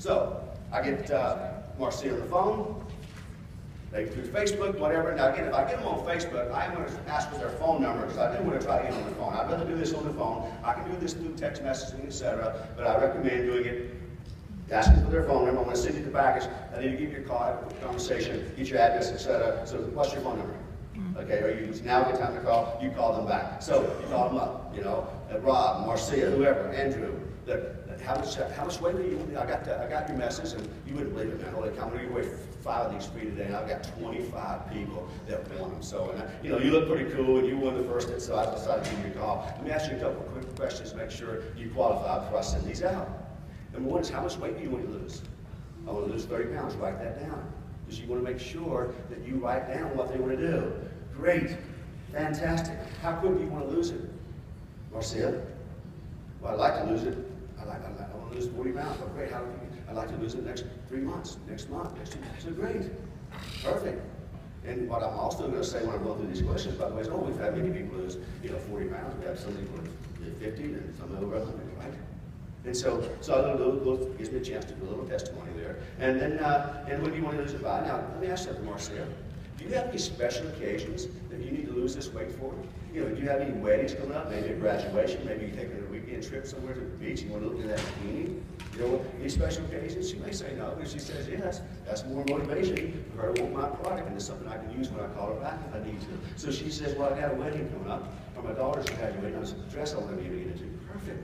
So I get Marcia on the phone. They through Facebook, whatever. Now again, if I get them on Facebook, I'm going to ask for their phone number because I do want to try to get on the phone. I'd rather do this on the phone. I can do this through text messaging, etc. But I recommend doing it, asking for their phone number. I'm going to send you the package. I need to give you a call, have a conversation, get your address, etc. So what's your phone number? Okay, or you now get time to call, you call them back. So you call them up, you know, Rob, Marcia, whoever, Andrew. How much weight do you? I got your message, and you wouldn't believe it, man. Holy cow, we weigh 5 of these free today, and I've got 25 people that want them. So, and you know, you look pretty cool, and you won the first hit, so I decided to give you a call. Let me ask you a couple of quick questions to make sure you qualify before I send these out. Number one is, how much weight do you want to lose? I want to lose 30 pounds. Write that down, because you want to make sure that you write down what they want to do. Great, fantastic. How quick do you want to lose it? Marcia? Well, I'd like to lose it. I want to lose 40 pounds. Well, great. I'd like to lose it next 3 months, next month, next 2 months. So great. Perfect. And what I'm also going to say when I go through these questions, by the way, is, we've had many people lose, 40 pounds. We have some people lose 50 and some over 100, right? And so it gives me a chance to do a little testimony there. And then, and when do you want to lose it by? Now, let me ask you something, Marcia. Do you have any special occasions that you need to lose this weight for? Do you have any weddings coming up? Maybe a graduation? Maybe you're taking a weekend trip somewhere to the beach and you want to look at that bikini? Any special occasions? She may say no. If she says yes, that's more motivation for her to want my product, and it's something I can use when I call her back if I need to. So she says, well, I got a wedding coming up, or my daughter's graduating. There's a dress I want to be able to get into. Perfect.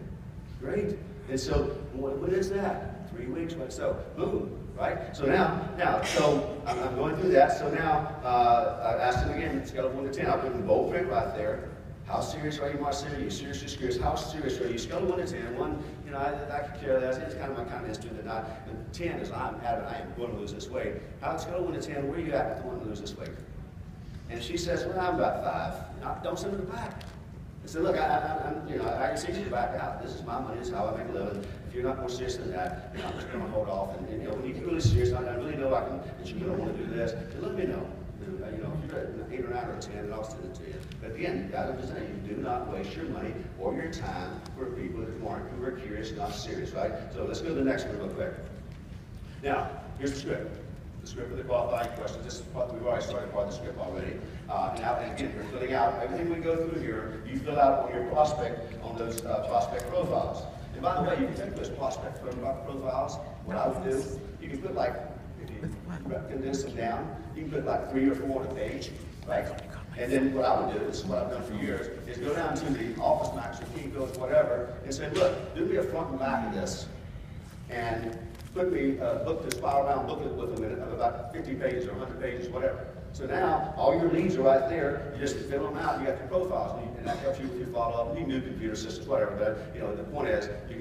Great. And so, when is that? 3 weeks. So, boom. Right? So now, so I'm going through that. So now, I asked him again, scale of 1 to 10. I'll put in bold print right there. How serious are you, Marcia? Are you serious? Just curious. How serious are you? Scale of 1 to 10. 1, I could care less. It's kind of my kind of history that and 10 is I am going to lose this weight. How scale of 1 to 10? Where are you at with the one to lose this weight? And she says, well, I'm about 5. Don't send her back. I said, look, I can see you to back out. This is my money. This is how I make a living. If you're not more serious than that, I'm just going to hold off. And when you get really serious, I really know that you don't want to do this, then let me know. If you're at 8 or 9 or 10, then I'll send it to you. But again, you got to understand, you do not waste your money or your time for people who are curious, not serious, right? So let's go to the next one real quick. Now, here's the script. The script of the qualifying questions. This is we've already started part of the script already. And again, you're filling out everything we go through here. You fill out on your prospect on those prospect profiles. And by the way, you can take those prospect profiles. What I would do, you can put if you condense them down, you can put 3 or 4 on a page, right? And then what I would do, this is what I've done for years, is go down to the Office Max or Kinko's, whatever, and say, look, do me a front and back of this, and put me this spiral bound booklet with them in it of about 50 pages or 100 pages, whatever. So now, all your leads are right there. You just fill them out. You got your profiles, and that helps you with your follow-up. You need new computer systems, whatever. But the point is, you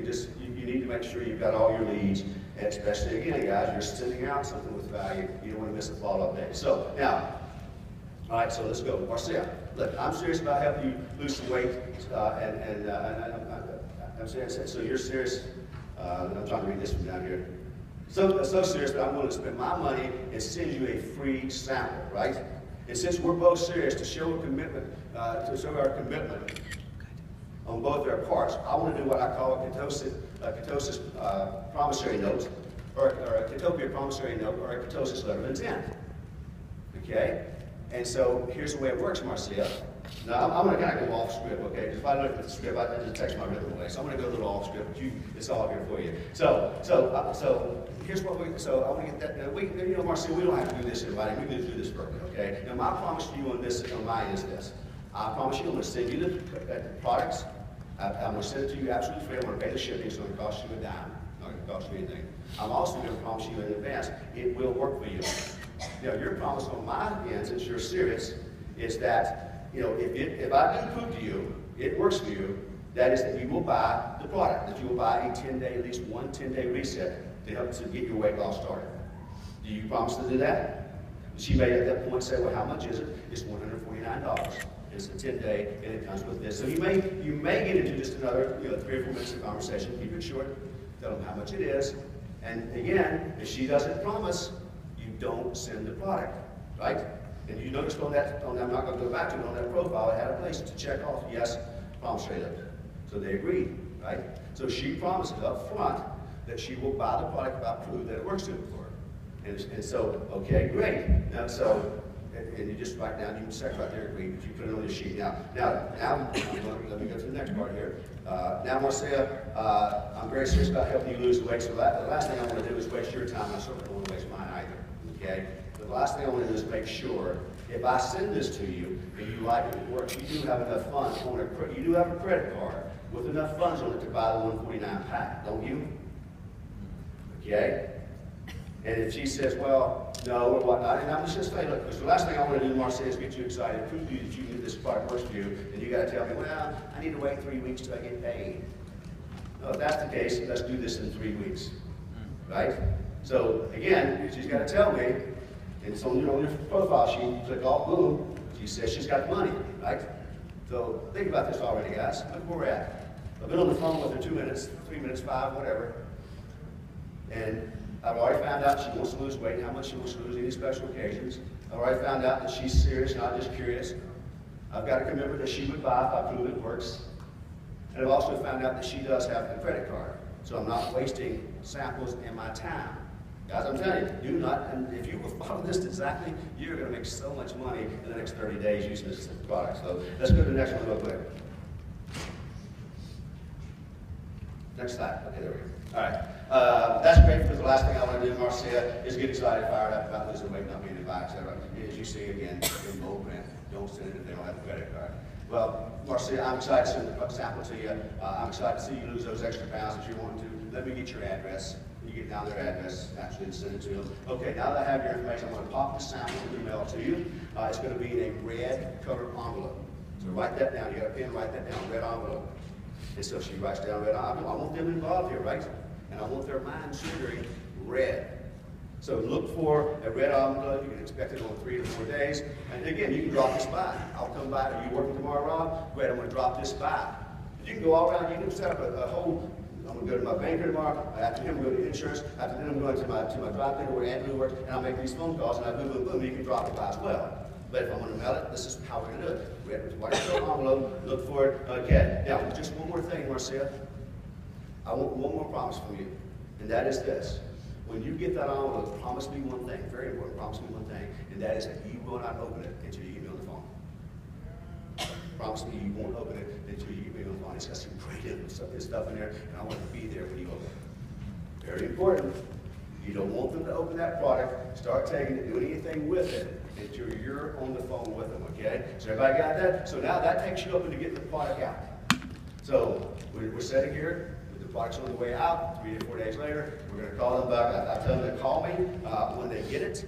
need to make sure you've got all your leads, and especially again, guys, you're sending out something with value. You don't want to miss a follow-up day. So now, all right. So let's go, Marcia. Look, I'm serious about helping you lose some weight, I'm serious. So you're serious. I'm trying to read this from down here. So serious that I'm going to spend my money and send you a free sample, right? And since we're both serious to show a commitment, to show our commitment on both our parts, I want to do what I call a ketosis promissory note, or a Ketopia promissory note, or a ketosis letter of intent. Okay? And so here's the way it works, Marcia. Now, I'm going to kind of go off script, okay? Because if I look at the script, I just text my rhythm away. So I'm going to go a little off script, but it's all here for you. So here's what so I want to get that. Marcia, we don't have to do this in writing. We can just do this verbally, okay? Now, my promise to you on mine is this. I promise you I'm going to send you the products. I'm going to send it to you absolutely free. I'm going to pay the shipping. It's going to cost you a dime. It's not going to cost you anything. I'm also going to promise you in advance it will work for you. Your promise on my end, since you're serious, is that if I do prove to you, it works for you, that is that you will buy the product, that you will buy a 10-day, at least one 10-day reset to help to get your weight loss started. Do you promise to do that? She may at that point say, well, how much is it? It's $149. It's a 10-day, and it comes with this. So you may get into just another 3 or 4 minutes of conversation. Keep it short. Tell them how much it is. And again, if she doesn't promise, you don't send the product, right? And you noticed on that, I'm not going to go back to it, on that profile, it had a place to check off, yes, promissory note. So they agreed, right? So she promised up front that she will buy the product if I prove that it works good for her. And so, okay, great. Now, so, and you just write down, you can check right there, agree, you put it on your sheet. Now, let me go to the next part here. Now, Marcia, I'm very serious about helping you lose weight, so the last thing I want to do is waste your time. I certainly don't want to waste mine either, okay? But the last thing I want to do is make sure, if I send this to you, and you like it, it works, you do have enough funds on it, you do have a credit card with enough funds on it to buy the 149 pack, don't you? Okay? And if she says, well, no, or whatnot, and I'm just saying, look, because the last thing I want to do, Marcia, is get you excited, prove to you that you knew this product works for you, and you got to tell me, well, I need to wait 3 weeks till I get paid. No, if that's the case, let's do this in 3 weeks, right? So again, she's got to tell me, and it's on your profile sheet, you click all, boom, she says she's got the money, right? So think about this already, guys. Look where we're at. I've been on the phone with her 2 minutes, 3 minutes, 5, whatever, and I've already found out she wants to lose weight, how much she wants to lose, any special occasions. I've already found out that she's serious, not just curious. I've got to remember that she would buy if I prove it works. And I've also found out that she does have a credit card. So I'm not wasting samples and my time. Guys, I'm telling you, do not, and if you will follow this exactly, you're going to make so much money in the next 30 days using this product. So let's go to the next one real quick. Next slide. Okay, there we go. All right. That's great, because the last thing I want to do, Marcia, is get excited, fired up about losing weight, not being in buy, etc. As you see again, in bold print, don't send it if they don't have a credit card. Well, Marcia, I'm excited to send the sample to you. I'm excited to see you lose those extra pounds if you want to. Let me get your address. You get down their address, actually, and send it to them. Okay, now that I have your information, I'm going to pop the sample and email it to you. It's going to be in a red colored envelope. So write that down. You got a pen, write that down, red envelope. And so she writes down red envelope. I want them involved here, right? And I want their mind sugary red. So look for a red envelope. You can expect it on 3 to 4 days. And again, you can drop this by. I'll come by. Are you working tomorrow, Rob? Great, I'm going to drop this by. You can go all around. You can set up a whole. I'm going to go to my banker tomorrow. After him, I'm going to insurance. After then, I'm going to my drive-thru where Andrew works, and I'll make these phone calls, and I boom, boom, boom. You can drop it by as well. But if I want to mail it, this is how we're going to do it. Red, white envelope. Look for it. Okay. Now, just one more thing, Marcia. I want one more promise from you, and that is this. When you get that envelope, promise me one thing, very important, promise me one thing, and that is that you will not open it until you get me on the phone. Promise me you won't open it until you get me on the phone. It's got some great stuff in there, and I want to be there when you open it. Very important. You don't want them to open that product, start taking it, do anything with it until you're on the phone with them, okay? So everybody got that? So now that takes you up into getting the product out. So we're sitting here. The product's on the way out. 3 to 4 days later, we're going to call them back. I tell them to call me when they get it.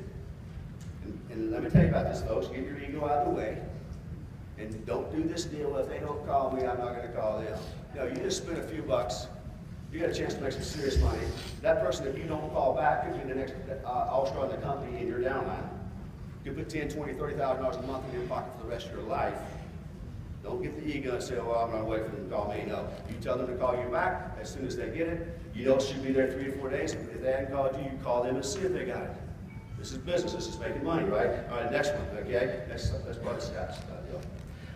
And let me tell you about this, folks. Get your ego out of the way. And don't do this deal. If they don't call me, I'm not going to call them. No, you just spend a few bucks. You got a chance to make some serious money. That person, if you don't call back, could be the next all-star in the company and you're downline. You put $10,000, $20,000, $30,000 a month in your pocket for the rest of your life. Don't get the ego and say, well, I'm going to wait for them to call me. No. You tell them to call you back as soon as they get it. You know it should be there 3 to 4 days. If they haven't called you, you call them and see if they got it. This is business. This is making money, right? All right, next one, okay? That's part of the steps.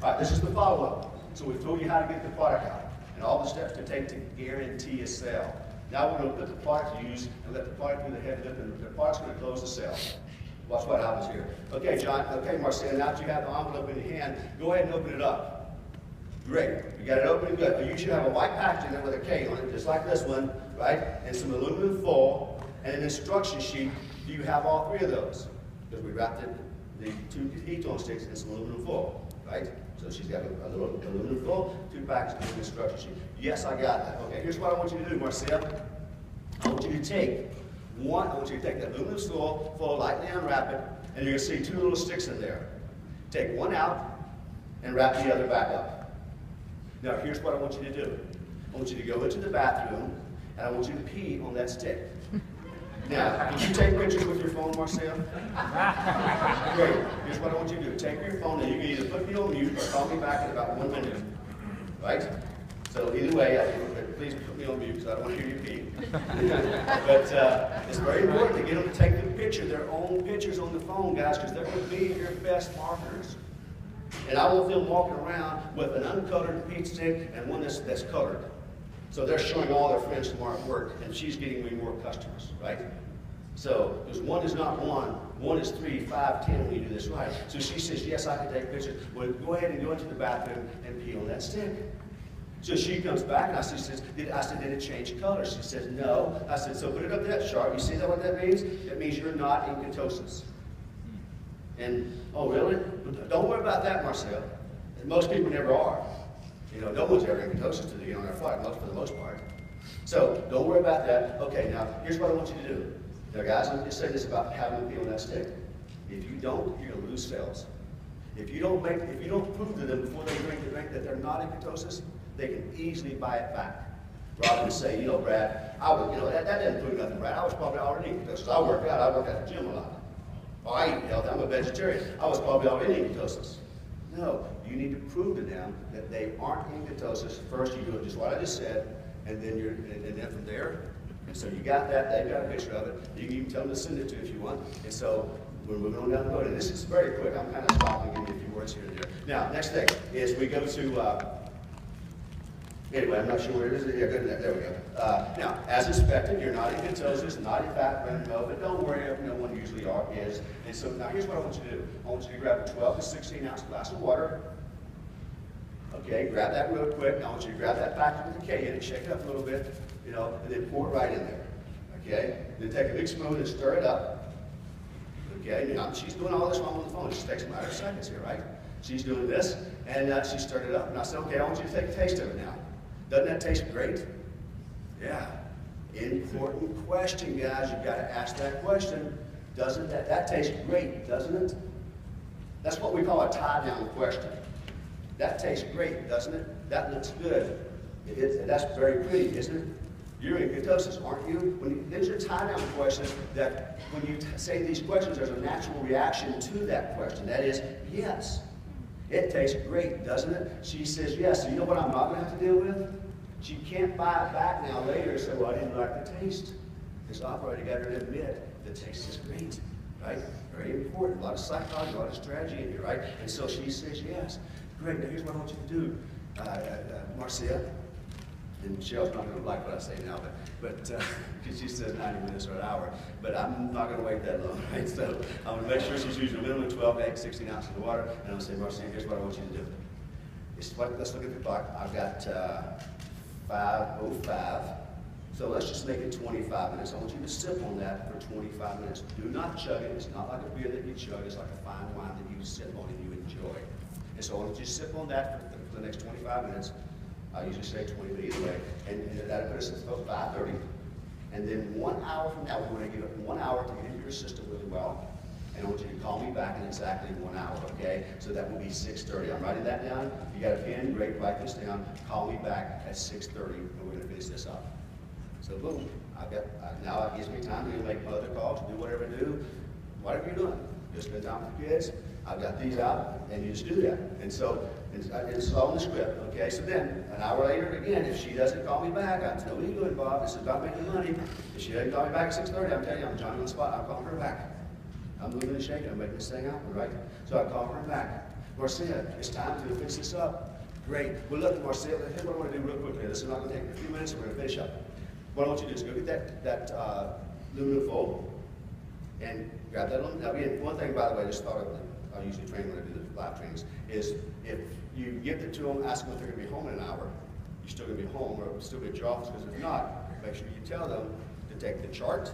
All right, this is the follow-up. So we've told you how to get the product out and all the steps to take to guarantee a sale. Now we're going to put the product to use and let the product do the heavy lifting, and the product's going to close the sale. Watch what happens here. Okay, John. Okay, Marcia, now that you have the envelope in your hand, go ahead and open it up. Great. You got it open and good. You should have a white packaging there with a K on it, just like this one, right? And some aluminum foil and an instruction sheet. Do you have all 3 of those? Because we wrapped it, the 2 ketone sticks in some aluminum foil, right? So she's got a little aluminum foil, 2 packets and an instruction sheet. Yes, I got that. Okay, here's what I want you to do, Marcia. I want you to take that aluminum foil, lightly unwrap it, and you're going to see 2 little sticks in there. Take one out and wrap the other back up. Now, here's what I want you to do. I want you to go into the bathroom, and I want you to pee on that stick. Now, can you take pictures with your phone, Marcia? Great. Here's what I want you to do. Take your phone, and you can either put me on mute or call me back in about 1 minute. Right? So either way, please put me on mute because I don't want to hear you pee. But it's very important to get them to take the picture, their own pictures on the phone, guys, because they're going to be your best marketers. And I want them walking around with an uncolored peach stick and one that's colored. So they're showing all their friends tomorrow at work, and she's getting me more customers, right? So, because one is not one is 3, 5, 10 when you do this right. So she says, yes, I can take pictures. Well, go ahead and go into the bathroom and peel that stick. So she comes back and I said, did it change color? She says, no. I said, so put it up that sharp. You see that what that means? That means you're not in ketosis. And, oh, really? Don't worry about that, Marcel. And most people never are. You know, no one's ever in ketosis to get on their flight, for the most part. So, don't worry about that. Okay, now, here's what I want you to do. Now, guys, let me just say this about having to peel that stick. If you don't, you're going to lose sales. If you don't prove to them before they drink the drink that they're not in ketosis, they can easily buy it back. Rather than say, you know, Brad, that didn't prove nothing, Brad. I was probably already in ketosis. I work at the gym a lot. Oh, I eat healthy. I'm a vegetarian. I was probably already in ketosis. No, you need to prove to them that they aren't in ketosis. First, you do it just what I just said, and then from there. And so you got that. They've got a picture of it. You can even tell them to send it to if you want. And so we're moving on down the road. And this is very quick. I'm kind of stopping and giving you a few words here and there. Now, next thing is we go to. Anyway, I'm not sure where it is. Yeah, good. There we go. Now, as expected, you're not in ketosis, not in fat burning mode, but don't worry, no one usually is. And so now here's what I want you to do. I want you to grab a 12 to 16 ounce glass of water. Okay, grab that real quick. I want you to grab that packet with the K in it, shake it up a little bit, you know, and then pour it right in there. Okay? Then take a big spoon and stir it up. Okay? Now, she's doing all this while I'm on the phone. It just takes a matter of seconds here, right? She's doing this, and she stirred it up. And I said, okay, I want you to take a taste of it now. Doesn't that taste great? Yeah. Important question, guys. You've got to ask that question. Doesn't that tastes great, doesn't it? That's what we call a tie-down question. That tastes great, doesn't it? That looks good. That's very pretty, isn't it? You're in ketosis, aren't you? These are tie-down questions that when you say these questions, there's a natural reaction to that question. That is, yes. It tastes great, doesn't it? She says yes. So you know what I'm not going to have to deal with? She can't buy it back now later and say, well, I didn't like the taste. This operator got her to admit the taste is great, right? Very important. A lot of psychology, a lot of strategy in here, right? And so she says yes. Great. Now here's what I want you to do, Marcia. And Michelle's not going to like what I say now, but because she says 90 minutes or an hour, but I'm not going to wait that long, right? So I'm going to make sure she's using a minimum of 12 to 16 ounces of water, and I'm going to say, Marcia, here's what I want you to do. Let's look at the clock. I've got 5:05, so let's just make it 25 minutes. I want you to sip on that for 25 minutes. Do not chug it. It's not like a beer that you chug. It's like a fine wine that you sip on and you enjoy. And so I want you to sip on that for the next 25 minutes. I usually say 20, but either way. And that'll put us at about 5:30. And then 1 hour from now, we want to give it 1 hour to get into your system really well. And I want you to call me back in exactly 1 hour, okay? So that will be 6:30. I'm writing that down. If you got a pen, great, write this down. Call me back at 6:30, and we're going to finish this up. So boom, now it gives me time to make other calls, do whatever I do. Whatever you're doing, just spend time with the kids. I've got these out, and you just do that. And so it's all in the script, okay? So then, an hour later, again, if she doesn't call me back, I'm no ego involved. This is about making money. If she doesn't call me back at 6:30, I'm telling you, I'm Johnny on the spot. I'm calling her back. I'm moving and shaking. I'm making this thing happen, right? So I call her back. Marcia, it's time to fix this up. Great. Well, look, Marcia, here's what I want to do real quickly. This is not going to take a few minutes, and we're going to finish up. What I want you to do is go get that aluminum foil and grab that aluminum. Now, one thing, by the way, I just thought of, I usually train when I do the live trainings, is if you give it to them, ask them if they're going to be home in an hour, you're still going to be home or still be at your office, because if not, make sure you tell them to take the chart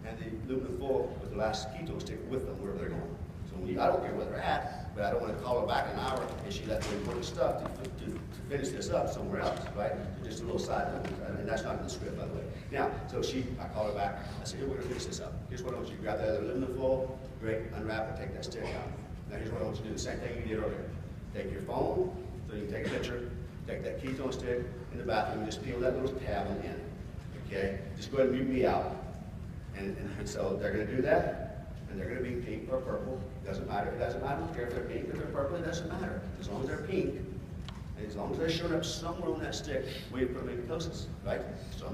and the aluminum foil with the last ketone stick with them wherever they're going. So I don't care where they're at, but I don't want to call her back in an hour and she left the important stuff to finish this up somewhere else, right? So just a little side note, and that's not in the script, by the way. Now, so I call her back. I said, here, we're going to finish this up. Here's what I want you to grab that other aluminum foil, great, unwrap it, take that stick out. Now, here's what I want you to do, the same thing you did earlier. Take your phone, so you can take a picture, take that ketone stick in the bathroom, and just peel that little tab on the end, okay? Just go ahead and mute me out. And so they're going to do that, and they're going to be pink or purple. It doesn't matter. It doesn't matter. I don't care if they're pink or they're purple. It doesn't matter. As long as they're pink, and as long as they're showing up somewhere on that stick, we put them in ketosis, right? So